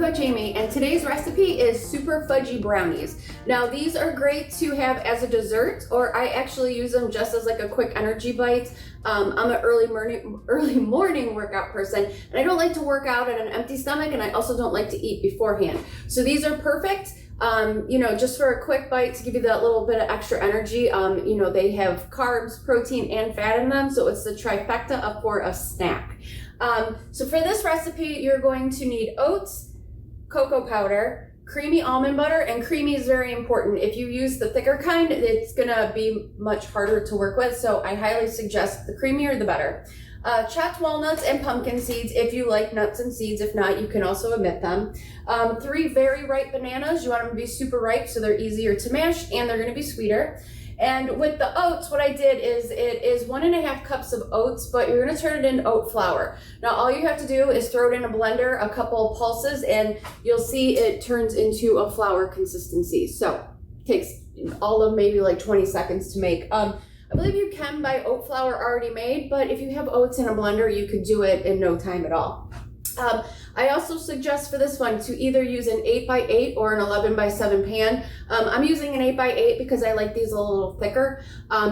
Coach Amy, and today's recipe is super fudgy brownies. Now these are great to have as a dessert, or I actually use them just as like a quick energy bite. I'm an early morning workout person, and I don't like to work out at an empty stomach, and I also don't like to eat beforehand. So these are perfect. Just for a quick bite to give you that little bit of extra energy. They have carbs, protein, and fat in them, so it's the trifecta for a snack. So for this recipe, you're going to need oats, cocoa powder, creamy almond butter, and creamy is very important. If you use the thicker kind, it's gonna be much harder to work with, so I highly suggest the creamier the better. Chopped walnuts and pumpkin seeds if you like nuts and seeds. If not, you can also omit them. 3 very ripe bananas. You want them to be super ripe so they're easier to mash and they're gonna be sweeter. And with the oats, what I did is it is 1.5 cups of oats, but you're gonna turn it into oat flour. Now all you have to do is throw it in a blender, a couple pulses, and you'll see it turns into a flour consistency. So it takes all of maybe like 20 seconds to make. I believe you can buy oat flour already made, but if you have oats in a blender, you could do it in no time at all. I also suggest for this one to either use an 8x8 or an 11x7 pan. I'm using an 8x8 because I like these a little thicker.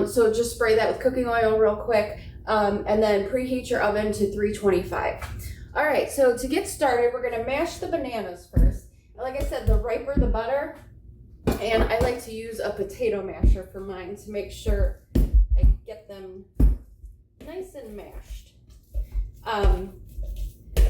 So just spray that with cooking oil real quick, and then preheat your oven to 325. All right, so to get started, we're gonna mash the bananas first. And like I said, the riper the better. And I like to use a potato masher for mine to make sure I get them nice and mashed.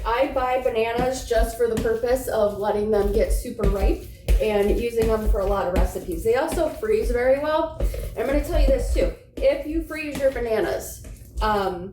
I buy bananas just for the purpose of letting them get super ripe and using them for a lot of recipes. They also freeze very well. And I'm going to tell you this too. If you freeze your bananas, or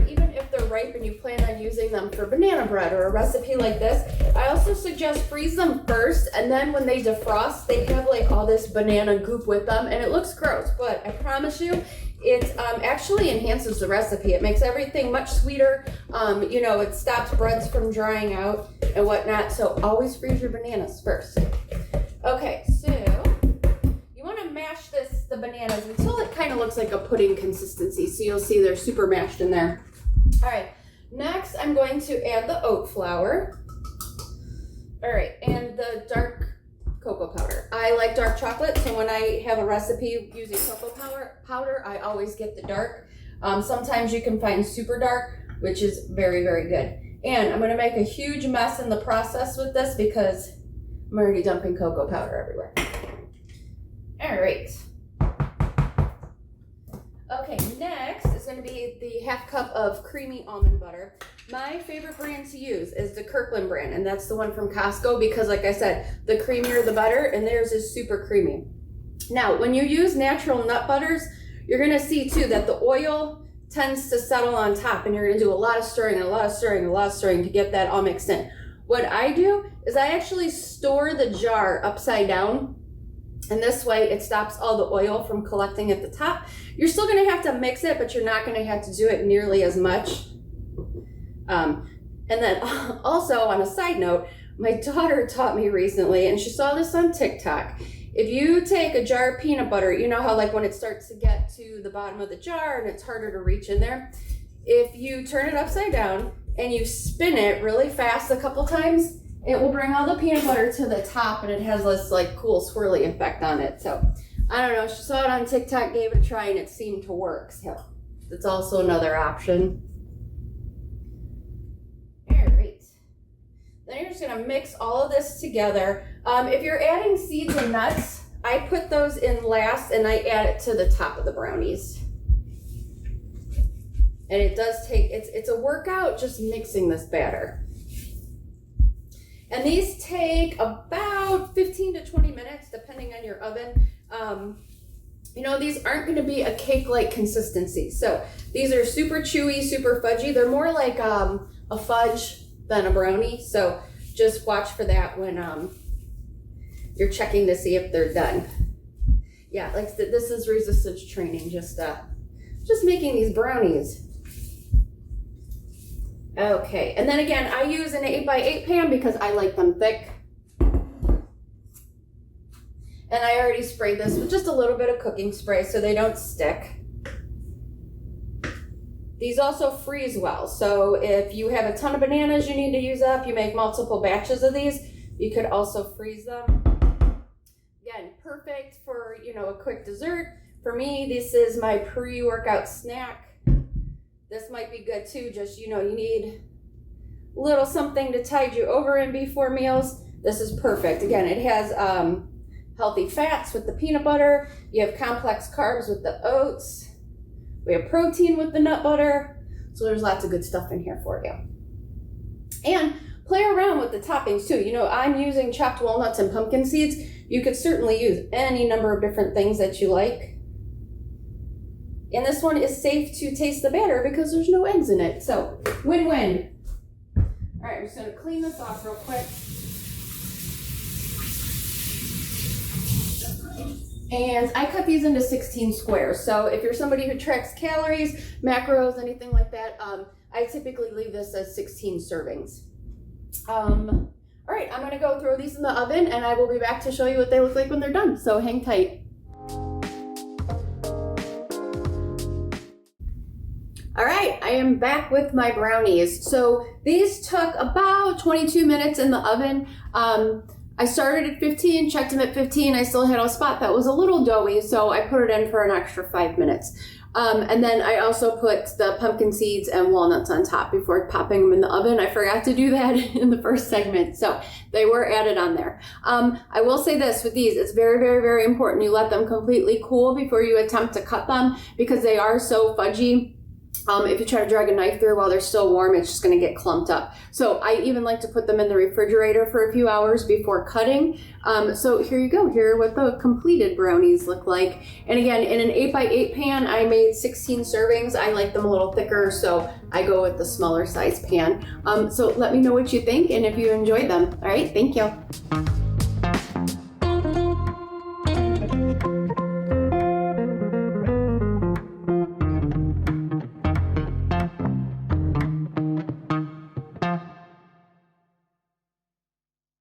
even if they're ripe and you plan on using them for banana bread or a recipe like this, I also suggest freeze them first, and then when they defrost, they have like all this banana goop with them, and it looks gross, but I promise you, it actually enhances the recipe. It makes everything much sweeter. It stops breads from drying out and whatnot. So always freeze your bananas first. Okay, so you want to mash the bananas until it kind of looks like a pudding consistency. So you'll see they're super mashed in there. All right, next I'm going to add the oat flour. All right, and the dark cocoa powder. I like dark chocolate, so when I have a recipe using cocoa powder, I always get the dark. Sometimes you can find super dark, which is very, very good. And I'm gonna make a huge mess in the process with this because I'm already dumping cocoa powder everywhere. All right. Okay, next is gonna be the 1/2 cup of creamy almond butter. My favorite brand to use is the Kirkland brand, and that's the one from Costco because, like I said, the creamier the better, and theirs is super creamy. Now, when you use natural nut butters, you're gonna see too that the oil tends to settle on top, and you're gonna do a lot of stirring and a lot of stirring and a lot of stirring to get that all mixed in. What I do is I actually store the jar upside down, and this way it stops all the oil from collecting at the top. You're still gonna have to mix it, but you're not gonna have to do it nearly as much. And then also on a side note, my daughter taught me recently, and she saw this on TikTok. If you take a jar of peanut butter, you know how like when it starts to get to the bottom of the jar and it's harder to reach in there, if you turn it upside down and you spin it really fast a couple times, it will bring all the peanut butter to the top, and it has this like cool swirly effect on it. So I don't know, she saw it on TikTok, gave it a try, and it seemed to work. So that's also another option. Then you're just gonna mix all of this together. If you're adding seeds and nuts, I put those in last and I add it to the top of the brownies. And it does take, it's a workout just mixing this batter. And these take about 15 to 20 minutes, depending on your oven. These aren't gonna be a cake-like consistency. So these are super chewy, super fudgy. They're more like a fudge than a brownie, so just watch for that when you're checking to see if they're done. Yeah, like this is resistance training, just making these brownies. Okay, and then again, I use an 8x8 pan because I like them thick. And I already sprayed this with just a little bit of cooking spray so they don't stick. These also freeze well. So if you have a ton of bananas you need to use up, you make multiple batches of these, you could also freeze them. Again, perfect for, you know, a quick dessert. For me, this is my pre-workout snack. This might be good too, just, you know, you need a little something to tide you over in before meals. This is perfect. Again, it has healthy fats with the peanut butter. You have complex carbs with the oats. We have protein with the nut butter. So there's lots of good stuff in here for you. And play around with the toppings too. You know, I'm using chopped walnuts and pumpkin seeds. You could certainly use any number of different things that you like. And this one is safe to taste the batter because there's no eggs in it. So win-win. All right, I'm just gonna clean this off real quick. And I cut these into 16 squares. So if you're somebody who tracks calories, macros, anything like that, I typically leave this as 16 servings. All right, I'm gonna go throw these in the oven and I will be back to show you what they look like when they're done. So hang tight. All right, I am back with my brownies. So these took about 22 minutes in the oven. I started at 15, checked them at 15. I still had a spot that was a little doughy, so I put it in for an extra 5 minutes. And then I also put the pumpkin seeds and walnuts on top before popping them in the oven. I forgot to do that in the first segment, so they were added on there. I will say this with these, it's very, very, very important you let them completely cool before you attempt to cut them because they are so fudgy. If you try to drag a knife through while they're still warm, it's just going to get clumped up. So I even like to put them in the refrigerator for a few hours before cutting. So here you go. Here are what the completed brownies look like. And again, in an 8x8 pan, I made 16 servings. I like them a little thicker, so I go with the smaller size pan. So let me know what you think and if you enjoyed them. All right, thank you.